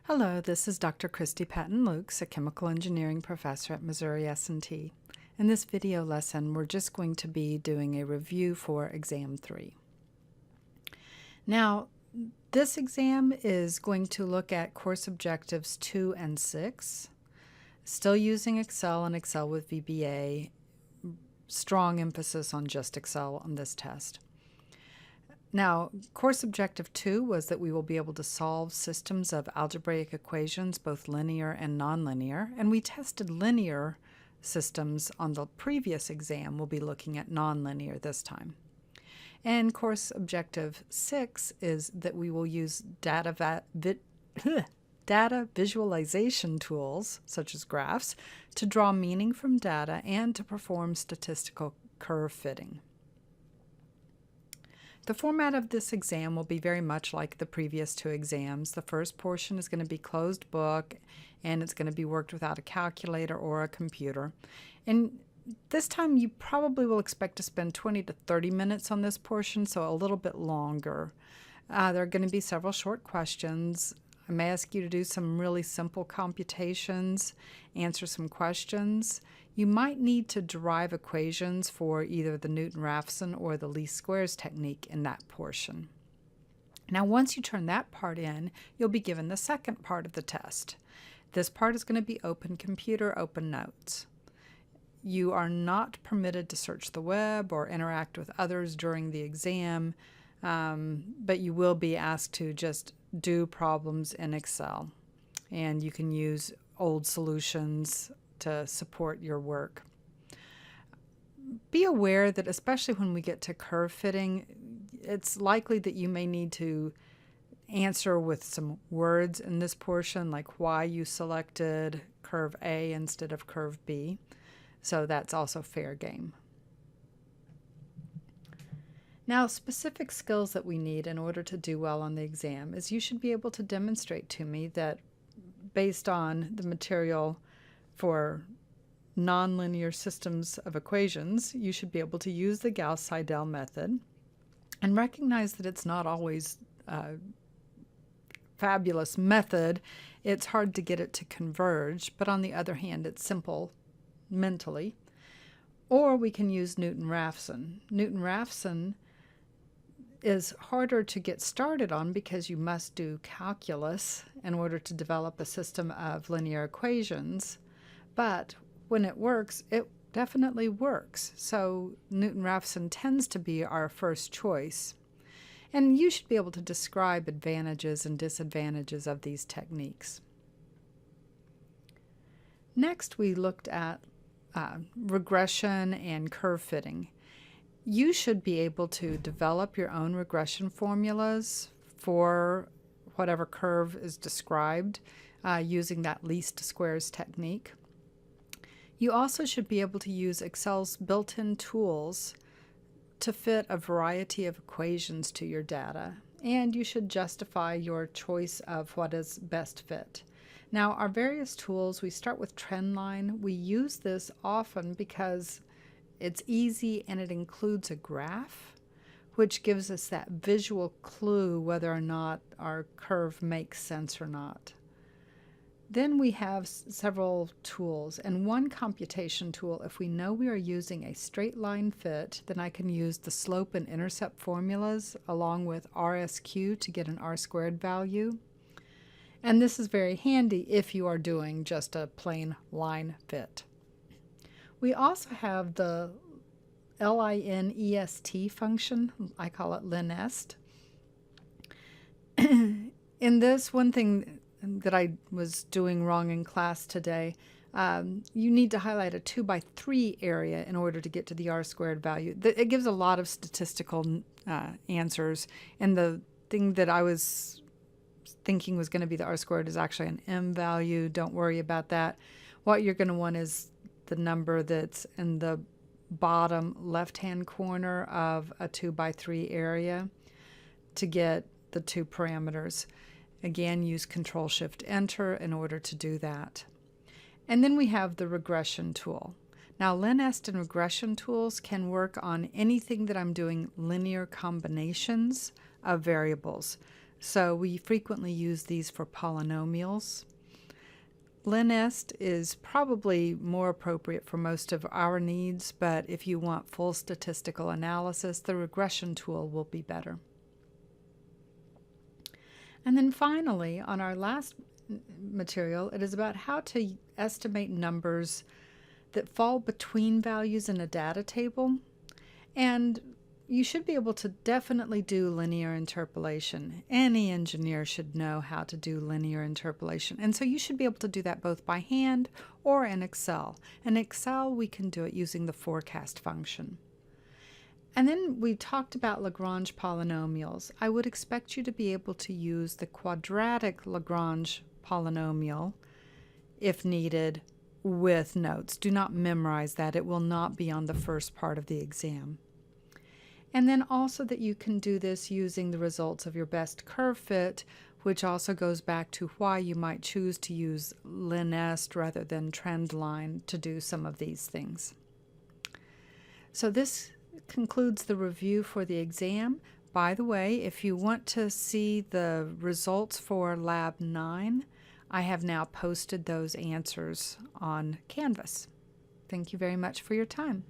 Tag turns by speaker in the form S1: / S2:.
S1: Hello, this is Dr. Christy Patton-Lukes, a chemical engineering professor at Missouri S&T. In this video lesson, we're just going to be doing a review for Exam 3. Now, this exam is going to look at course objectives 2 and 6, still using Excel and Excel with VBA, strong emphasis on just Excel on this test. Now, course objective 2 was that we will be able to solve systems of algebraic equations, both linear and nonlinear, and we tested linear systems on the previous exam. We'll be looking at nonlinear this time. And course objective 6 is that we will use data visualization tools, such as graphs, to draw meaning from data and to perform statistical curve fitting. The format of this exam will be very much like the previous two exams. The first portion is going to be closed book, and it's going to be worked without a calculator or a computer. And this time you probably will expect to spend 20 to 30 minutes on this portion, so a little bit longer. There are going to be several short questions. I may ask you to do some really simple computations, answer some questions. You might need to derive equations for either the Newton-Raphson or the least squares technique in that portion. Now, once you turn that part in, you'll be given the second part of the test. This part is going to be open computer, open notes. You are not permitted to search the web or interact with others during the exam, but you will be asked to just do problems in Excel. And you can use old solutions to support your work. Be aware that especially when we get to curve fitting, it's likely that you may need to answer with some words in this portion, like why you selected curve A instead of curve B. So that's also fair game. Now, specific skills that we need in order to do well on the exam is you should be able to demonstrate to me that based on the material for nonlinear systems of equations, you should be able to use the Gauss-Seidel method and recognize that it's not always a fabulous method. It's hard to get it to converge, but on the other hand, it's simple mentally. Or we can use Newton-Raphson. Newton-Raphson is harder to get started on because you must do calculus in order to develop a system of linear equations. But when it works, it definitely works. So Newton-Raphson tends to be our first choice. And you should be able to describe advantages and disadvantages of these techniques. Next, we looked at regression and curve fitting. You should be able to develop your own regression formulas for whatever curve is described using that least squares technique. You also should be able to use Excel's built-in tools to fit a variety of equations to your data, and you should justify your choice of what is best fit. Now, our various tools, we start with trendline. We use this often because it's easy and it includes a graph, which gives us that visual clue whether or not our curve makes sense or not. Then we have several tools, and one computation tool, if we know we are using a straight line fit, then I can use the slope and intercept formulas along with RSQ to get an R-squared value. And this is very handy if you are doing just a plain line fit. We also have the LINEST function. I call it linest. In this, one thing that I was doing wrong in class today, you need to highlight a 2 by 3 area in order to get to the R-squared value. It gives a lot of statistical answers, and the thing that I was thinking was going to be the R-squared is actually an M value. Don't worry about that. What you're going to want is the number that's in the bottom left-hand corner of a 2 by 3 area to get the two parameters. Again, use Control-Shift-Enter in order to do that. And then we have the regression tool. Now, linest and regression tools can work on anything that I'm doing linear combinations of variables. So we frequently use these for polynomials. LinEst is probably more appropriate for most of our needs, but if you want full statistical analysis, the regression tool will be better. And then finally, on our last material, it is about how to estimate numbers that fall between values in a data table. And you should be able to definitely do linear interpolation. Any engineer should know how to do linear interpolation. And so you should be able to do that both by hand or in Excel. In Excel, we can do it using the forecast function. And then we talked about Lagrange polynomials. I would expect you to be able to use the quadratic Lagrange polynomial if needed with notes. Do not memorize that. It will not be on the first part of the exam. And then also that you can do this using the results of your best curve fit, which also goes back to why you might choose to use LinEst rather than trendline to do some of these things. So this concludes the review for the exam. By the way, if you want to see the results for Lab 9, I have now posted those answers on Canvas. Thank you very much for your time.